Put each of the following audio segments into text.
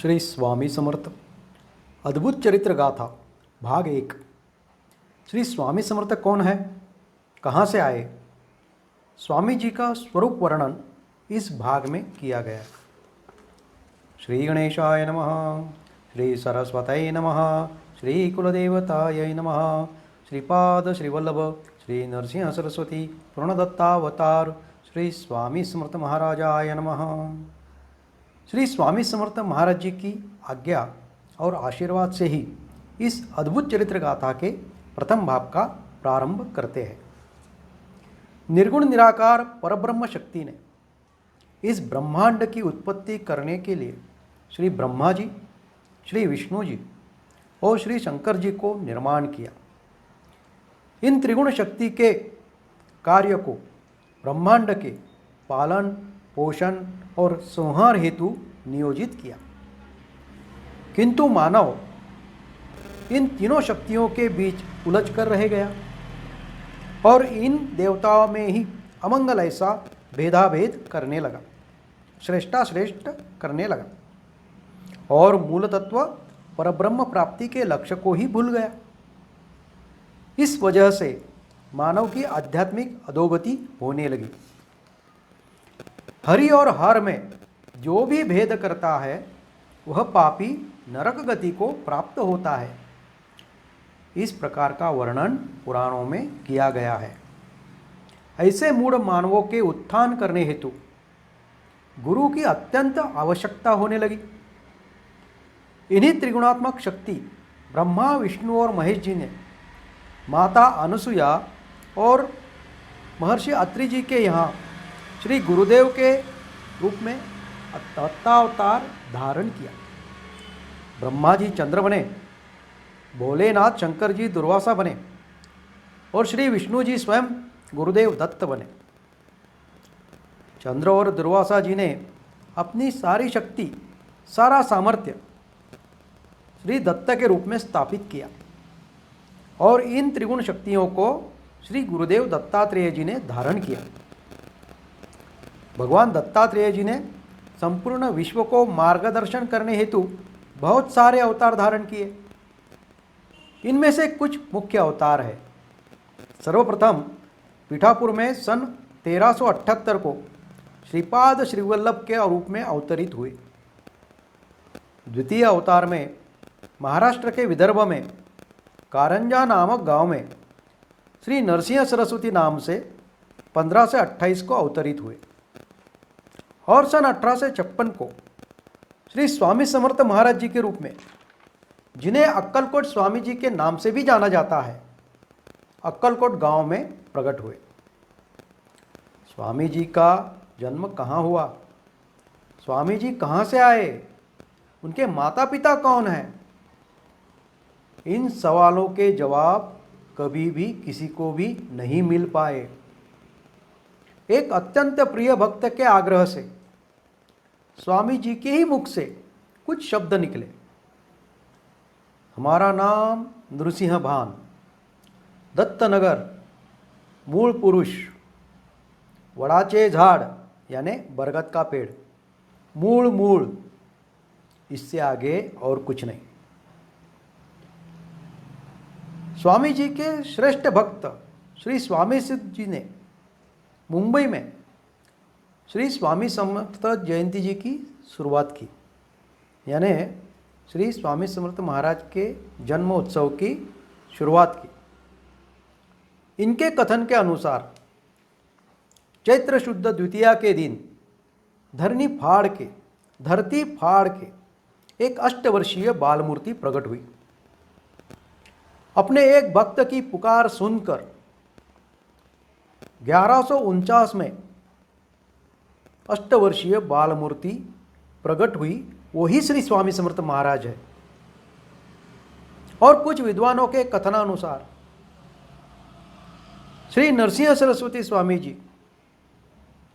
श्री स्वामी समर्थ अद्भुत चरित्र गाथा भाग 1। श्री स्वामी समर्थ कौन है, कहाँ से आए, स्वामी जी का स्वरूप वर्णन इस भाग में किया गया है। श्री गणेशाय नमः, श्री सरस्वतये नमः, श्री कुलदेवताय नमः, श्रीपाद श्रीवल्लभ श्री नरसिंह सरस्वती पूर्णदत्तावतार श्री स्वामी समर्थ महाराजाय नमः। श्री स्वामी समर्थ महाराज जी की आज्ञा और आशीर्वाद से ही इस अद्भुत चरित्र गाथा के प्रथम भाग का प्रारंभ करते हैं। निर्गुण निराकार परब्रह्म शक्ति ने इस ब्रह्मांड की उत्पत्ति करने के लिए श्री ब्रह्मा जी, श्री विष्णु जी और श्री शंकर जी को निर्माण किया। इन त्रिगुण शक्ति के कार्य को ब्रह्मांड के पालन, पोषण और संहार हेतु नियोजित किया, किंतु मानव इन तीनों शक्तियों के बीच उलझ कर रह गया और इन देवताओं में ही अमंगल ऐसा भेदाभेद करने लगा, श्रेष्ठाश्रेष्ठ करने लगा और मूल तत्व परब्रह्म प्राप्ति के लक्ष्य को ही भूल गया। इस वजह से मानव की आध्यात्मिक अधोगति होने लगी। हरि और हर में जो भी भेद करता है वह पापी नरक गति को प्राप्त होता है। इस प्रकार का वर्णन पुराणों में किया गया है। ऐसे मूढ़ मानवों के उत्थान करने हेतु गुरु की अत्यंत आवश्यकता होने लगी। इन्हीं त्रिगुणात्मक शक्ति ब्रह्मा, विष्णु और महेश जी ने माता अनुसुया और महर्षि अत्रि जी के यहाँ श्री गुरुदेव के रूप में दत्तावतार धारण किया। ब्रह्मा जी चंद्र बने, भोलेनाथ शंकर जी दुर्वासा बने और श्री विष्णु जी स्वयं गुरुदेव दत्त बने। चंद्र और दुर्वासा जी ने अपनी सारी शक्ति, सारा सामर्थ्य श्री दत्त के रूप में स्थापित किया और इन त्रिगुण शक्तियों को श्री गुरुदेव दत्तात्रेय जी ने धारण किया। भगवान दत्तात्रेय जी ने संपूर्ण विश्व को मार्गदर्शन करने हेतु बहुत सारे अवतार धारण किए। इनमें से कुछ मुख्य अवतार है। सर्वप्रथम पीठापुर में सन 1378 को श्रीपाद श्रीवल्लभ के रूप में अवतरित हुए। द्वितीय अवतार में महाराष्ट्र के विदर्भ में कारंजा नामक गांव में श्री नरसिंह सरस्वती नाम से 15 से 28 को अवतरित हुए और सन 1856 को श्री स्वामी समर्थ महाराज जी के रूप में, जिन्हें अक्कलकोट स्वामी जी के नाम से भी जाना जाता है, अक्कलकोट गांव में प्रकट हुए। स्वामी जी का जन्म कहाँ हुआ, स्वामी जी कहाँ से आए, उनके माता पिता कौन हैं, इन सवालों के जवाब कभी भी किसी को भी नहीं मिल पाए। एक अत्यंत प्रिय भक्त के आग्रह से स्वामी जी के ही मुख से कुछ शब्द निकले। हमारा नाम नृसिंह भान, दत्तनगर, मूल पुरुष, वड़ाचे झाड़ यानी बरगद का पेड़, मूल मूल, इससे आगे और कुछ नहीं। स्वामी जी के श्रेष्ठ भक्त श्री स्वामी सिद्ध जी ने मुंबई में श्री स्वामी समर्थ जयंती जी की शुरुआत की, यानी श्री स्वामी समर्थ महाराज के जन्म उत्सव की शुरुआत की। इनके कथन के अनुसार चैत्र शुद्ध द्वितीया के दिन धरती फाड़ के एक अष्टवर्षीय बाल मूर्ति प्रकट हुई। अपने एक भक्त की पुकार सुनकर 1149 में अष्टवर्षीय बाल मूर्ति प्रकट हुई, वही श्री स्वामी समर्थ महाराज है। और कुछ विद्वानों के कथनानुसार श्री नरसिंह सरस्वती स्वामी जी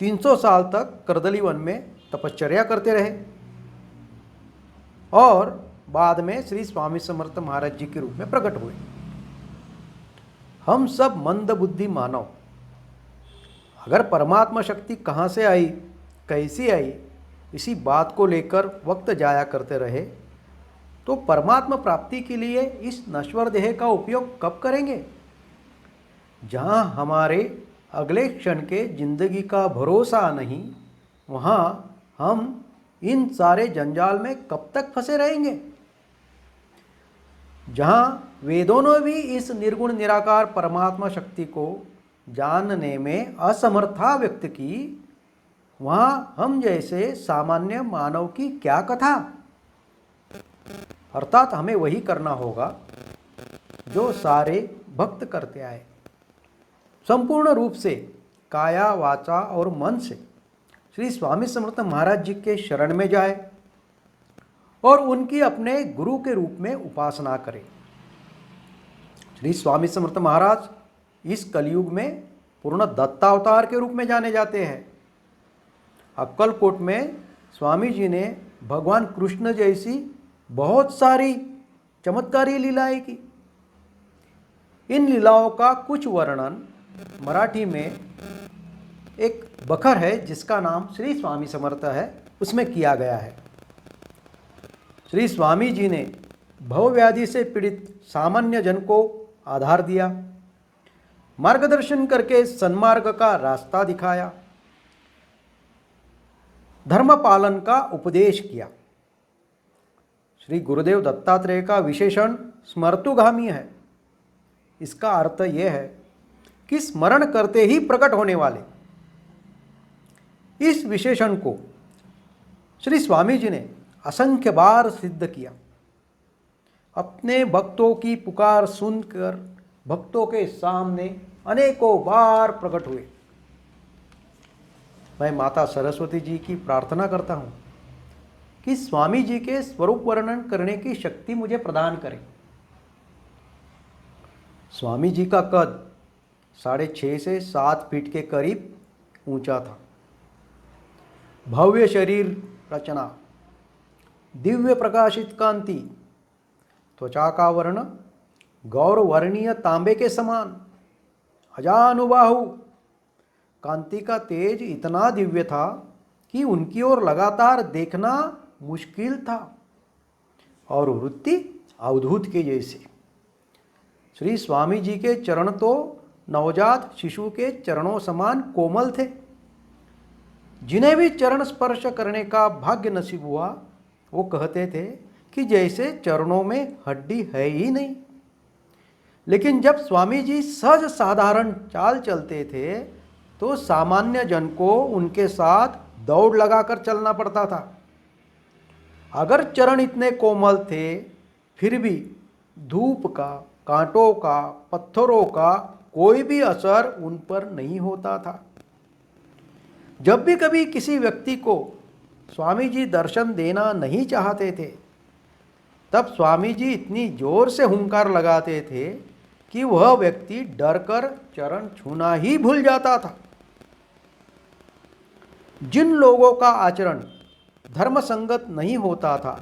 300 साल तक करदली वन में तपश्चर्या करते रहे और बाद में श्री स्वामी समर्थ महाराज जी के रूप में प्रकट हुए। हम सब मंद बुद्धि मानव अगर परमात्मा शक्ति कहाँ से आई, कैसी आई, इसी बात को लेकर वक्त जाया करते रहे तो परमात्मा प्राप्ति के लिए इस नश्वर देह का उपयोग कब करेंगे? जहाँ हमारे अगले क्षण के जिंदगी का भरोसा नहीं, वहाँ हम इन सारे जंजाल में कब तक फंसे रहेंगे? जहाँ वेदों ने भी इस निर्गुण निराकार परमात्मा शक्ति को जानने में असमर्था व्यक्त की, वहाँ हम जैसे सामान्य मानव की क्या कथा? अर्थात हमें वही करना होगा जो सारे भक्त करते आए। संपूर्ण रूप से काया, वाचा और मन से श्री स्वामी समर्थ महाराज जी के शरण में जाए और उनकी अपने गुरु के रूप में उपासना करें। श्री स्वामी समर्थ महाराज इस कलयुग में पूर्ण दत्तावतार के रूप में जाने जाते हैं। अक्कलकोट में स्वामी जी ने भगवान कृष्ण जैसी बहुत सारी चमत्कारी लीलाएं की। इन लीलाओं का कुछ वर्णन मराठी में एक बखर है जिसका नाम श्री स्वामी समर्थ है, उसमें किया गया है। श्री स्वामी जी ने भवव्याधि से पीड़ित सामान्य जन को आधार दिया, मार्गदर्शन करके सन्मार्ग का रास्ता दिखाया, धर्म पालन का उपदेश किया। श्री गुरुदेव दत्तात्रेय का विशेषण स्मर्तुगामी है। इसका अर्थ यह है कि स्मरण करते ही प्रकट होने वाले। इस विशेषण को श्री स्वामी जी ने असंख्य बार सिद्ध किया। अपने भक्तों की पुकार सुनकर भक्तों के सामने अनेकों बार प्रकट हुए। मैं माता सरस्वती जी की प्रार्थना करता हूँ कि स्वामी जी के स्वरूप वर्णन करने की शक्ति मुझे प्रदान करें। स्वामी जी का कद 6.5 से 7 फीट के करीब ऊंचा था। भव्य शरीर रचना, दिव्य प्रकाशित कांति, त्वचा का वर्ण गौरवर्णीय तांबे के समान, अजानुबाहु। कांति का तेज इतना दिव्य था कि उनकी ओर लगातार देखना मुश्किल था और वृत्ति अवधूत के जैसे। श्री स्वामी जी के चरण तो नवजात शिशु के चरणों समान कोमल थे। जिन्हें भी चरण स्पर्श करने का भाग्य नसीब हुआ वो कहते थे कि जैसे चरणों में हड्डी है ही नहीं। लेकिन जब स्वामी जी सहज साधारण चाल चलते थे तो सामान्य जन को उनके साथ दौड़ लगाकर चलना पड़ता था। अगर चरण इतने कोमल थे फिर भी धूप का, कांटों का, पत्थरों का कोई भी असर उन पर नहीं होता था। जब भी कभी किसी व्यक्ति को स्वामी जी दर्शन देना नहीं चाहते थे तब स्वामी जी इतनी जोर से हुंकार लगाते थे कि वह व्यक्ति डरकर चरण छूना ही भूल जाता था। जिन लोगों का आचरण धर्म संगत नहीं होता था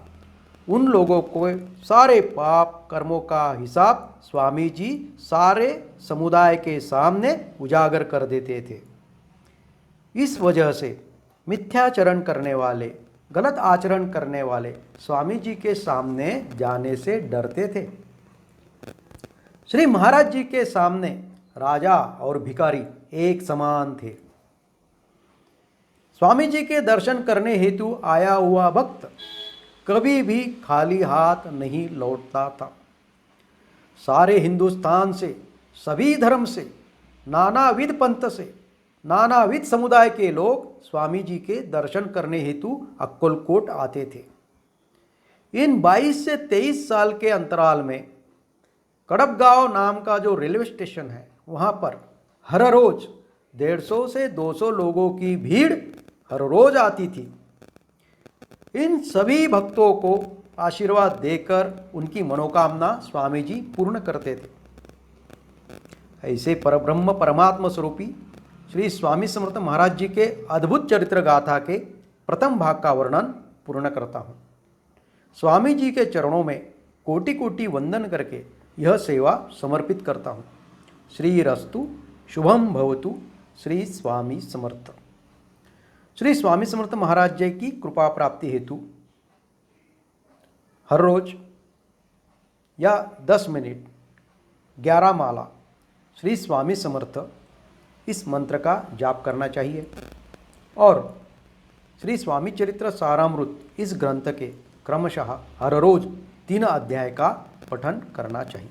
उन लोगों को सारे पाप कर्मों का हिसाब स्वामी जी सारे समुदाय के सामने उजागर कर देते थे। इस वजह से मिथ्याचरण करने वाले, गलत आचरण करने वाले स्वामी जी के सामने जाने से डरते थे। श्री महाराज जी के सामने राजा और भिखारी एक समान थे। स्वामी जी के दर्शन करने हेतु आया हुआ भक्त कभी भी खाली हाथ नहीं लौटता था। सारे हिंदुस्तान से, सभी धर्म से, नानाविध पंथ से, नानाविध समुदाय के लोग स्वामी जी के दर्शन करने हेतु अक्कलकोट आते थे। इन 22 से 23 साल के अंतराल में कड़पगांव नाम का जो रेलवे स्टेशन है वहाँ पर हर रोज 150 से 200 लोगों की भीड़ हर रोज आती थी। इन सभी भक्तों को आशीर्वाद देकर उनकी मनोकामना स्वामी जी पूर्ण करते थे। ऐसे परब्रह्म परमात्मा स्वरूपी श्री स्वामी समर्थ महाराज जी के अद्भुत चरित्र गाथा के प्रथम भाग का वर्णन पूर्ण करता हूँ। स्वामी जी के चरणों में कोटि कोटि वंदन करके यह सेवा समर्पित करता हूँ। श्री रस्तु शुभम भवतु। श्री स्वामी समर्थ। श्री स्वामी समर्थ महाराज जी की कृपा प्राप्ति हेतु हर रोज या 10 मिनट 11 माला श्री स्वामी समर्थ इस मंत्र का जाप करना चाहिए और श्री स्वामी चरित्र सारामृत इस ग्रंथ के क्रमशः हर रोज 3 अध्याय का पठन करना चाहिए।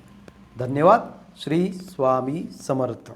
धन्यवाद। श्री स्वामी समर्थ।